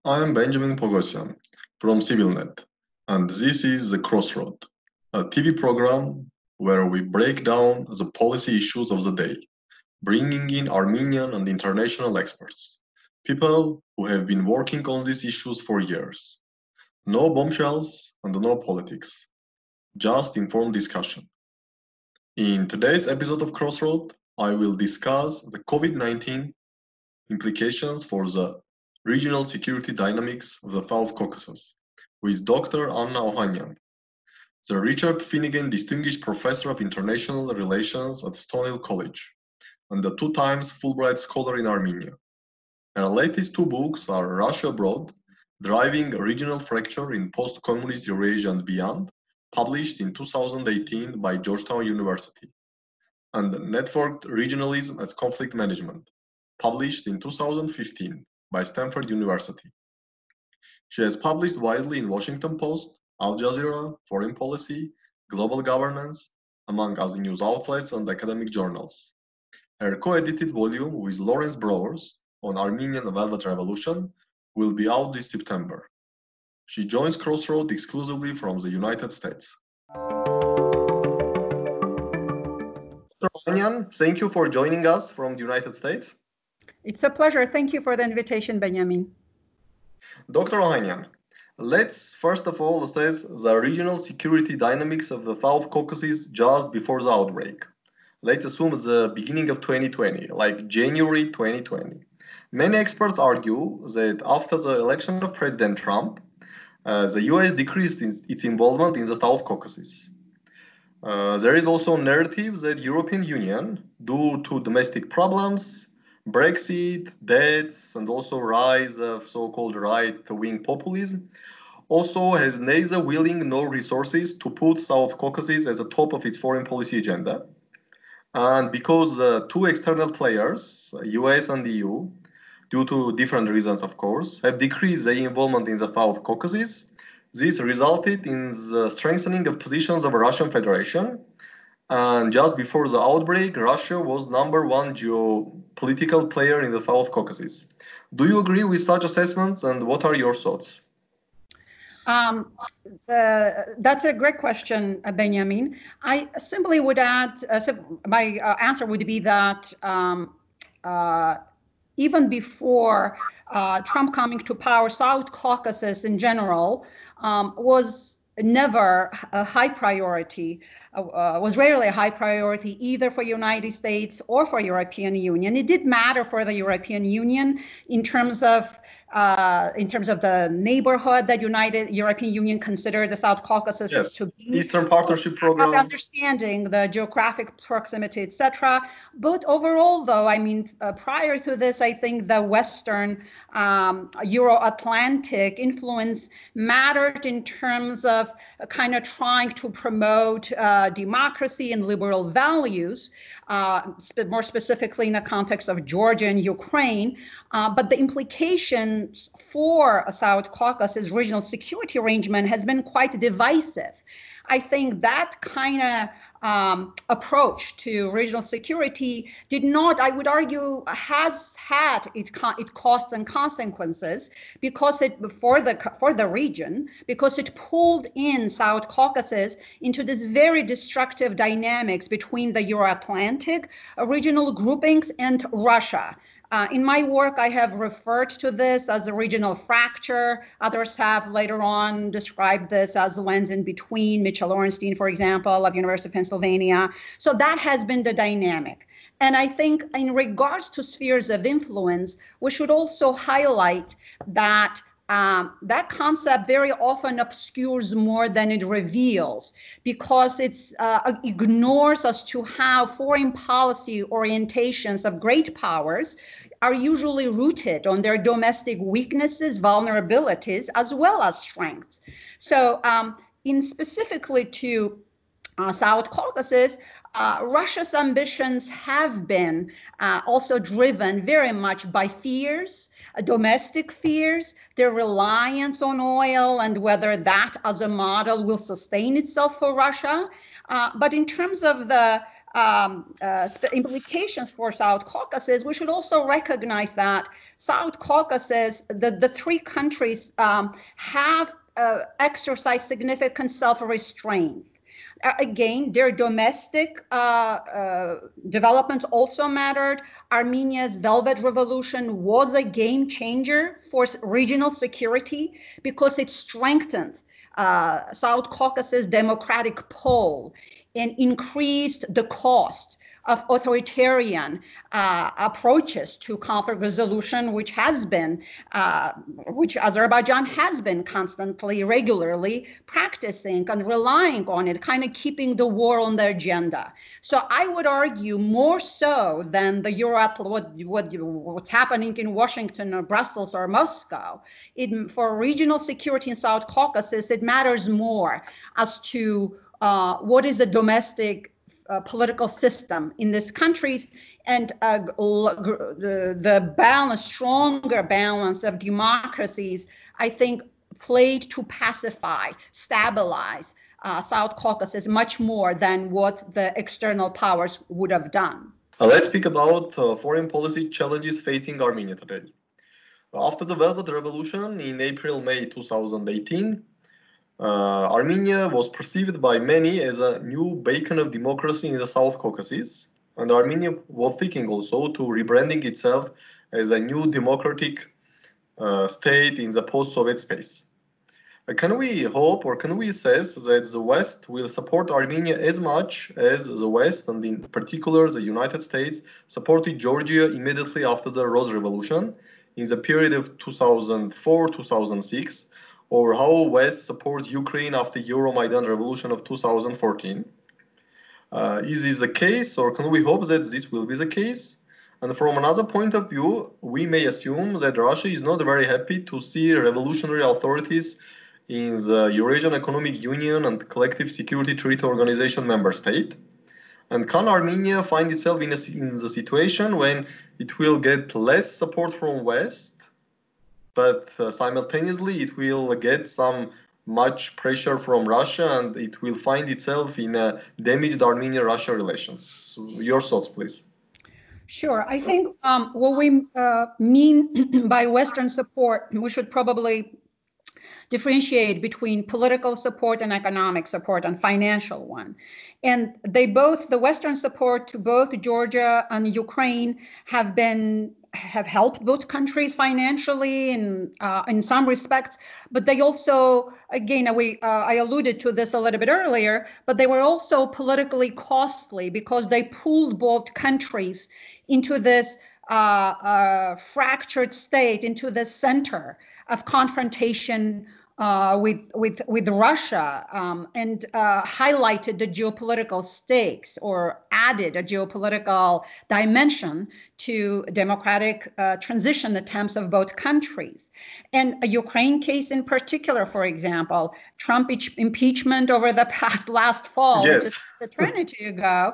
I am Benjamin Pogosyan from CIVILNET, and this is The Crossroad, a TV program where we break down the policy issues of the day, bringing in Armenian and international experts, people who have been working on these issues for years. No bombshells and no politics, just informed discussion. In today's episode of Crossroad, I will discuss the COVID-19 implications for the regional security dynamics of the South Caucasus with Dr. Anna Ohanyan, the Richard Finnegan Distinguished Professor of International Relations at Stonehill College, and the 2 times Fulbright Scholar in Armenia. Her latest 2 books are Russia Abroad, Driving a Regional Fracture in Post-Communist Eurasia and Beyond, published in 2018 by Georgetown University, and Networked Regionalism as Conflict Management, published in 2015 by Stanford University. She has published widely in Washington Post, Al Jazeera, Foreign Policy, Global Governance, among other news outlets and academic journals. Her co-edited volume with Lawrence Browers on Armenian Velvet Revolution will be out this September. She joins Crossroad exclusively from the United States. Dr. Ohanyan, thank you for joining us from the United States. It's a pleasure. Thank you for the invitation, Benjamin. Dr. Ohanyan, let's first of all assess the regional security dynamics of the South Caucasus just before the outbreak. Let's assume the beginning of 2020, like January 2020. Many experts argue that after the election of President Trump, the US decreased its involvement in the South Caucasus. There is also a narrative that European Union, due to domestic problems, Brexit, debts, and also rise of so-called right-wing populism, also has neither willing nor resources to put South Caucasus as the top of its foreign policy agenda. And because 2 external players, US and EU, due to different reasons, of course, have decreased their involvement in the South Caucasus, this resulted in the strengthening of positions of the Russian Federation. And just before the outbreak, Russia was #1 geopolitical player in the South Caucasus. Do you agree with such assessments, and what are your thoughts? That's a great question, Benjamin. I simply would add, my answer would be that even before Trump coming to power, South Caucasus in general was never a high priority, was rarely a high priority either for United States or for European Union. It did matter for the European Union in terms of the neighborhood that European Union considered the South Caucasus to be. Eastern Partnership Program. Understanding the geographic proximity, etc. But overall, though, I mean, prior to this, I think the Western Euro-Atlantic influence mattered in terms of kind of trying to promote democracy and liberal values, more specifically in the context of Georgia and Ukraine. But the implications for South Caucasus regional security arrangement has been quite divisive. I think that kind of approach to regional security did not, I would argue, has had its costs and consequences because for the region, because it pulled in South Caucasus into this very destructive dynamics between the Euro-Atlantic regional groupings and Russia. In my work, I have referred to this as a regional fracture. Others have later on described this as a lens in between, Mitchell Orenstein, for example, of University of Pennsylvania. So that has been the dynamic. And I think in regards to spheres of influence, we should also highlight that that concept very often obscures more than it reveals because it ignores as to how foreign policy orientations of great powers are usually rooted on their domestic weaknesses, vulnerabilities, as well as strengths. So in specifically to South Caucasus, Russia's ambitions have been also driven very much by fears, domestic fears, their reliance on oil and whether that as a model will sustain itself for Russia. But in terms of the implications for South Caucasus, we should also recognize that South Caucasus, the three countries have exercised significant self-restraint. Again, their domestic developments also mattered. Armenia's Velvet Revolution was a game changer for regional security because it strengthened South Caucasus' democratic pole and increased the cost of authoritarian approaches to conflict resolution, which Azerbaijan has been constantly, regularly practicing and relying on it, kind of keeping the war on the agenda. So I would argue more so than the what's happening in Washington or Brussels or Moscow. For regional security in South Caucasus, it matters more as to what is the domestic political system in these countries, and the balance, stronger balance of democracies, I think, played to pacify, stabilize South Caucasus much more than what the external powers would have done. Let's speak about foreign policy challenges facing Armenia today. After the Velvet Revolution in April-May 2018, Armenia was perceived by many as a new beacon of democracy in the South Caucasus, and Armenia was thinking also to rebranding itself as a new democratic state in the post-Soviet space. Can we hope, or can we assess that the West will support Armenia as much as the West, and in particular the United States, supported Georgia immediately after the Rose Revolution in the period of 2004-2006, or how West supports Ukraine after Euromaidan revolution of 2014? Is this the case, or can we hope that this will be the case? And from another point of view, we may assume that Russia is not very happy to see revolutionary authorities in the Eurasian Economic Union and Collective Security Treaty Organization member state. And can Armenia find itself in the situation when it will get less support from West, but simultaneously it will get some much pressure from Russia, and it will find itself in damaged Armenia-Russia relations? Your thoughts, please. Sure. I think what we mean by Western support, we should probably differentiate between political support and economic support and financial one. And the Western support to both Georgia and Ukraine have helped both countries financially in some respects, but they also, again, I alluded to this a little bit earlier, but they were also politically costly because they pulled both countries into this fractured state, into the center of confrontation with Russia, and highlighted the geopolitical stakes, or added a geopolitical dimension to democratic transition attempts of both countries. And a Ukraine case in particular, for example, Trump impeachment over the last fall, yes, which is eternity ago,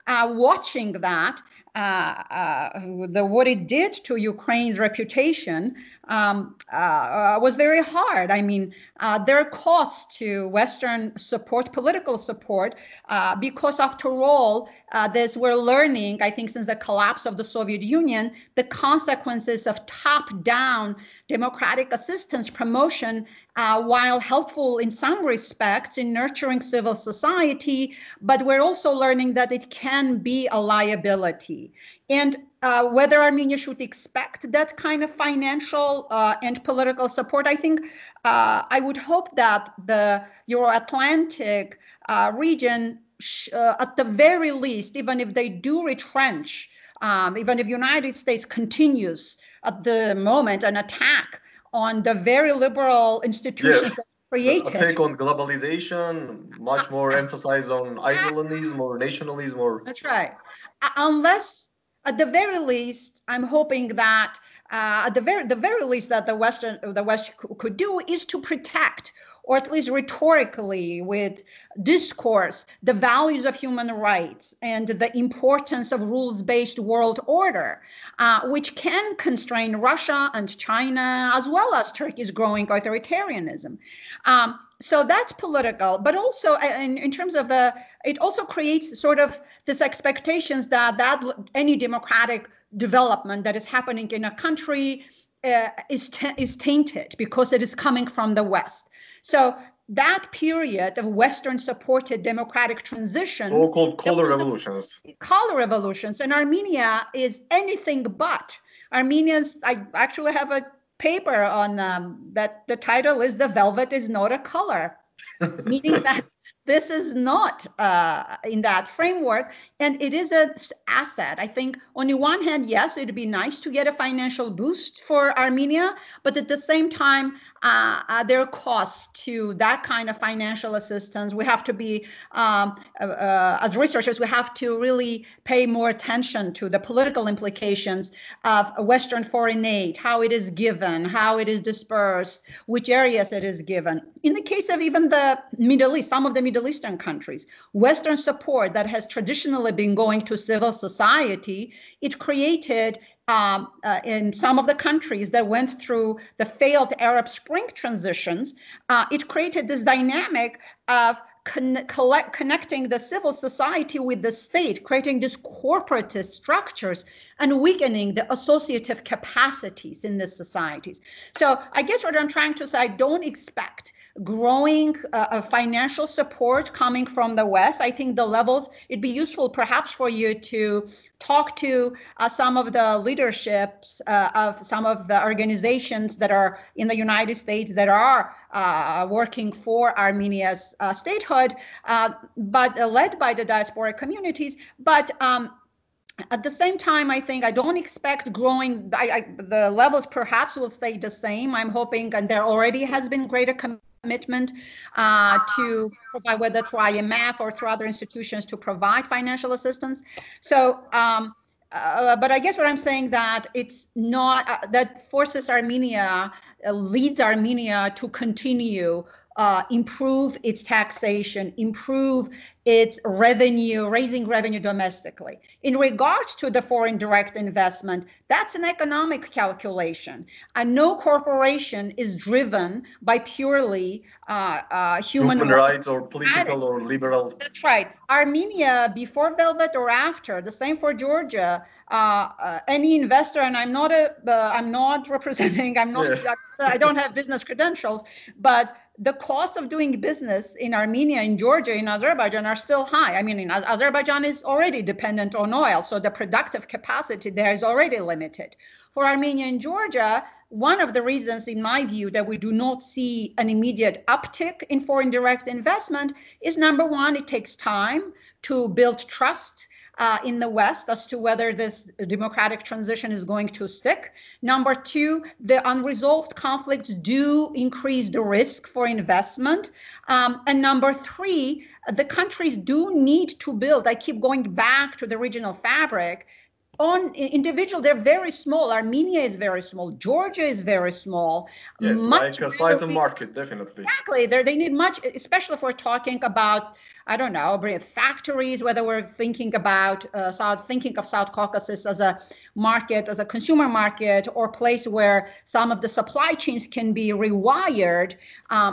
watching that, what it did to Ukraine's reputation was very hard. I mean, there are costs to Western support, political support, because after all, we're learning, I think, since the collapse of the Soviet Union, the consequences of top-down democratic assistance promotion, while helpful in some respects in nurturing civil society, but we're also learning that it can be a liability. And whether Armenia should expect that kind of financial and political support, I think I would hope that the Euro-Atlantic region, at the very least, even if they do retrench, even if United States continues at the moment an attack on the very liberal institutions that created. Attack on globalization, much more emphasis on isolationism or nationalism, or that's right. Unless, at the very least, I'm hoping that at the very least that the West could do is to protect, or at least rhetorically with discourse, the values of human rights and the importance of rules-based world order, which can constrain Russia and China, as well as Turkey's growing authoritarianism. So that's political, but also in terms of the it also creates sort of this expectations that any democratic development that is happening in a country is tainted because it is coming from the West. So that period of Western-supported democratic transitions, so-called color revolutions. Color revolutions, and Armenia is anything but. Armenians, I actually have a paper on that. The title is "The Velvet is Not a Color," meaning that this is not in that framework, and it is an asset. I think on the one hand, yes, it'd be nice to get a financial boost for Armenia, but at the same time, there are costs to that kind of financial assistance. We have to be, as researchers, we have to really pay more attention to the political implications of Western foreign aid, how it is given, how it is dispersed, which areas it is given. In the case of even the Middle East, some of the Middle Eastern countries, Western support that has traditionally been going to civil society, it created in some of the countries that went through the failed Arab Spring transitions, it created this dynamic of connecting the civil society with the state, creating these corporatist structures and weakening the associative capacities in the societies. So I guess what I'm trying to say, I don't expect growing financial support coming from the West. I think the levels, it'd be useful perhaps for you to talk to some of the leaderships of some of the organizations that are in the United States that are working for Armenia's statehood, but led by the diaspora communities. But at the same time, I think I don't expect growing, the levels perhaps will stay the same. I'm hoping, and there already has been greater commitment to provide, whether through IMF or through other institutions, to provide financial assistance. So, but I guess what I'm saying that it's not, that forces Armenia, leads Armenia to continue, improve its taxation, improve its revenue, raising revenue domestically. In regards to the foreign direct investment, that's an economic calculation. And no corporation is driven by purely human rights or political or liberal. That's right. Armenia, before Velvet or after, the same for Georgia. Any investor, and I'm not representing, I don't have business credentials, but the cost of doing business in Armenia, in Georgia, in Azerbaijan are still high. I mean, Azerbaijan is already dependent on oil, so the productive capacity there is already limited. For Armenia and Georgia, one of the reasons, in my view, that we do not see an immediate uptick in foreign direct investment is, number one, it takes time to build trust in the West as to whether this democratic transition is going to stick. Number two, the unresolved conflicts do increase the risk for investment. And number three, the countries do need to build, I keep going back to the regional fabric, on individual, they're very small. Armenia is very small. Georgia is very small. Yes, like a size of market, definitely. Exactly. They need much, especially if we're talking about, I don't know, factories, whether we're thinking about thinking of South Caucasus as a market, as a consumer market, or place where some of the supply chains can be rewired.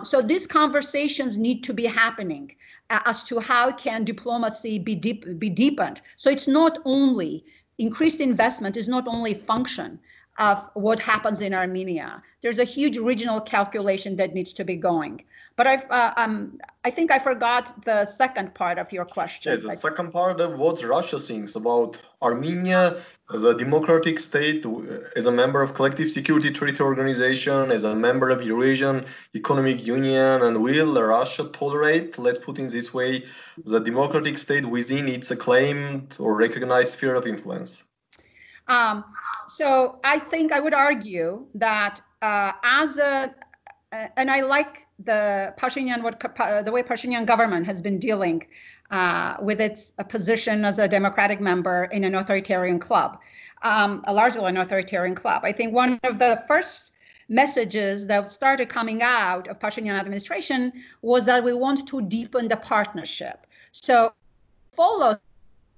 So these conversations need to be happening as to how can diplomacy be deepened. So it's not only increased investment is not only a function of what happens in Armenia. There's a huge regional calculation that needs to be going. But I think I forgot the second part of your question. Yes, the second part of what Russia thinks about Armenia as a democratic state, as a member of Collective Security Treaty Organization, as a member of Eurasian Economic Union, and will Russia tolerate, let's put it this way, the democratic state within its acclaimed or recognized sphere of influence? So I think I would argue that and I like the Pashinyan, the way Pashinyan government has been dealing with its position as a democratic member in an authoritarian club, a largely an authoritarian club. I think one of the first messages that started coming out of Pashinyan administration was that we want to deepen the partnership. So follow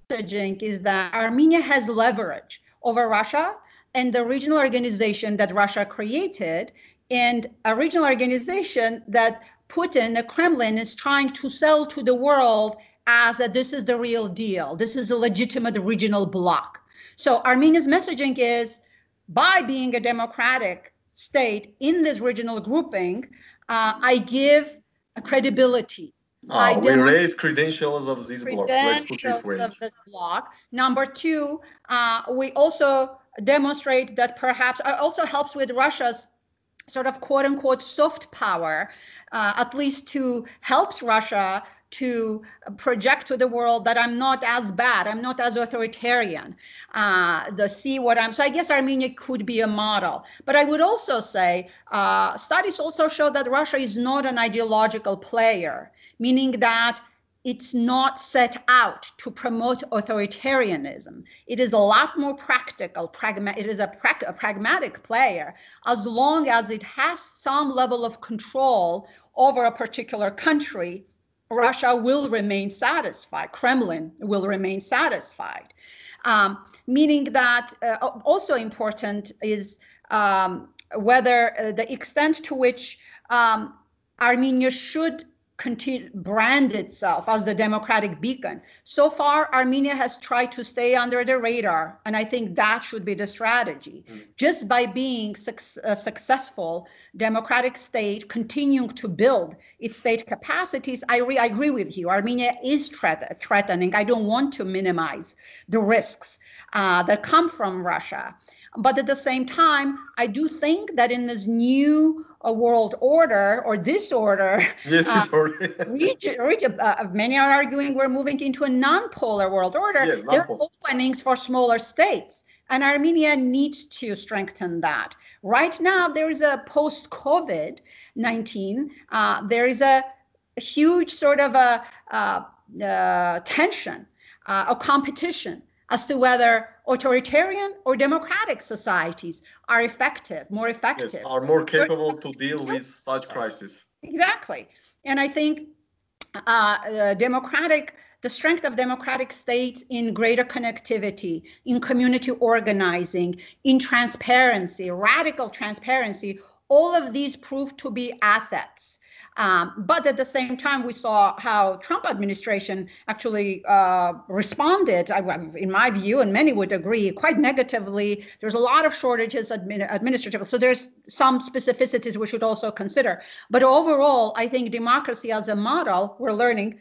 messaging is that Armenia has leverage over Russia and the regional organization that Russia created, and a regional organization that Putin, the Kremlin, is trying to sell to the world as that this is the real deal. This is a legitimate regional bloc. So Armenia's messaging is, by being a democratic state in this regional grouping, I give a credibility. We raise credentials of these blocks. Let's put this way. Of this bloc. Number two, we also demonstrate that perhaps also helps with Russia's sort of quote unquote soft power, at least to helps Russia to project to the world that I'm not as bad, I'm not as authoritarian. So I guess Armenia could be a model. But I would also say studies also show that Russia is not an ideological player, meaning that it's not set out to promote authoritarianism. It is a lot more practical, it is a pragmatic player, as long as it has some level of control over a particular country. Russia will remain satisfied, Kremlin will remain satisfied. Meaning that also important is whether the extent to which Armenia should brand itself as the democratic beacon. So far, Armenia has tried to stay under the radar, and I think that should be the strategy. Just by being a successful democratic state, continuing to build its state capacities, I agree with you. Armenia is threatening. I don't want to minimize the risks that come from Russia. But at the same time, I do think that in this new world order, or this order, many are arguing we're moving into a non-polar world order. Yes, there are openings for smaller states, and Armenia needs to strengthen that. Right now, there is a post-COVID-19, there is a huge sort of a tension, a competition as to whether authoritarian or democratic societies are more effective. Yes, are more capable to deal with such crises. Exactly. And I think the strength of democratic states in greater connectivity, in community organizing, in transparency, radical transparency, all of these prove to be assets. But at the same time, we saw how Trump administration actually responded, in my view, and many would agree, quite negatively. There's a lot of shortages administratively. So there's some specificities we should also consider. But overall, I think democracy as a model, we're learning,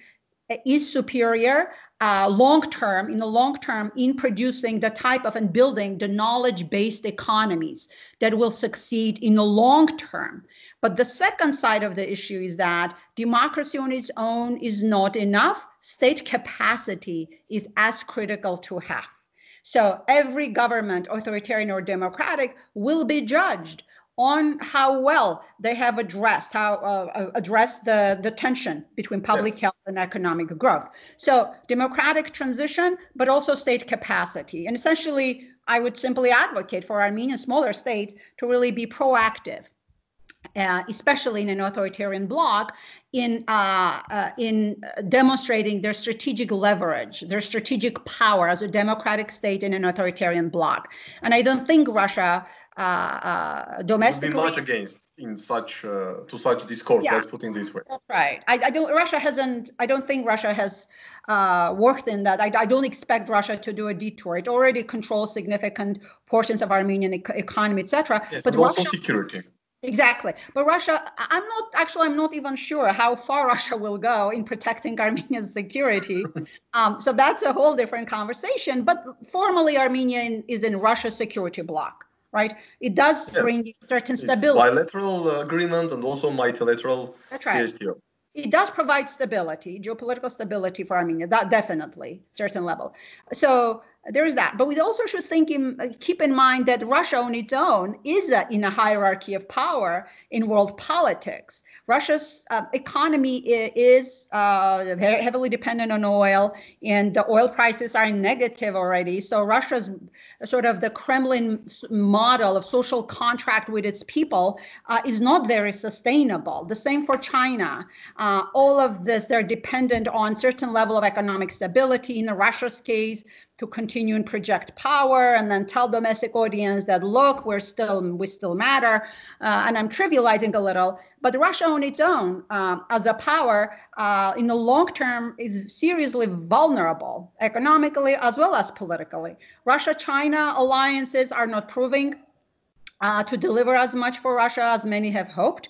is superior in the long term in producing the type of and building the knowledge-based economies that will succeed in the long term. But the second side of the issue is that democracy on its own is not enough. State capacity is as critical to have. So every government, authoritarian or democratic, will be judged on how well they have addressed the tension between public health and economic growth. So democratic transition, but also state capacity. And essentially, I would simply advocate for Armenian smaller states to really be proactive, especially in an authoritarian bloc, in demonstrating their strategic leverage, their strategic power as a democratic state in an authoritarian bloc. And I don't think Russia domestically would be much against in such discourse. Let's put it this way. That's right. I don't think Russia has worked in that. I don't expect Russia to do a detour. It already controls significant portions of Armenian economy, etc. Yes, but also security. Exactly. But Russia, I'm not even sure how far Russia will go in protecting Armenia's security. So that's a whole different conversation. But formally, Armenia is in Russia's security bloc, right? It does bring certain stability. Bilateral agreement and also multilateral CSTO. It does provide stability, geopolitical stability for Armenia, that definitely, certain level. So there is that. But we also should keep in mind that Russia on its own is in a hierarchy of power in world politics. Russia's economy is very heavily dependent on oil, and the oil prices are negative already. So Russia's sort of the Kremlin model of social contract with its people is not very sustainable. The same for China. All of this, they're dependent on certain level of economic stability. In Russia's case, to continue and project power and then tell domestic audience that, look, we still matter. And I'm trivializing a little, but Russia on its own as a power in the long term is seriously vulnerable economically as well as politically. Russia-China alliances are not proving to deliver as much for Russia as many have hoped.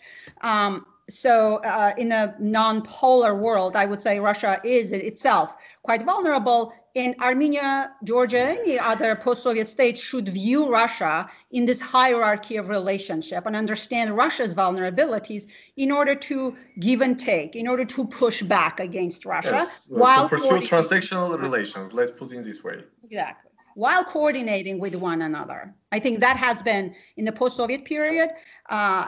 So in a non-polar world, I would say Russia is itself quite vulnerable. In Armenia, Georgia, any other post-Soviet state should view Russia in this hierarchy of relationship and understand Russia's vulnerabilities in order to give and take, in order to push back against Russia. Yes, while to pursue transactional relations, let's put it this way. Exactly. While coordinating with one another. I think that has been, in the post-Soviet period,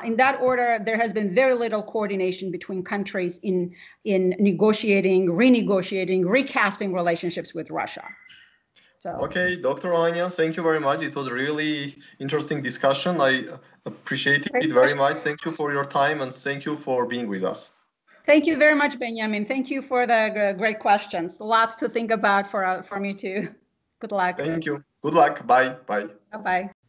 in that order, there has been very little coordination between countries in negotiating, renegotiating, recasting relationships with Russia. So. Okay, Dr. Ohanyan, thank you very much. It was a really interesting discussion. I appreciate it very much. Thank you for your time and thank you for being with us. Thank you very much, Benjamin. Thank you for the great questions. Lots to think about for me too. Good luck. Thank you. Good luck. Bye. Bye. Bye-bye.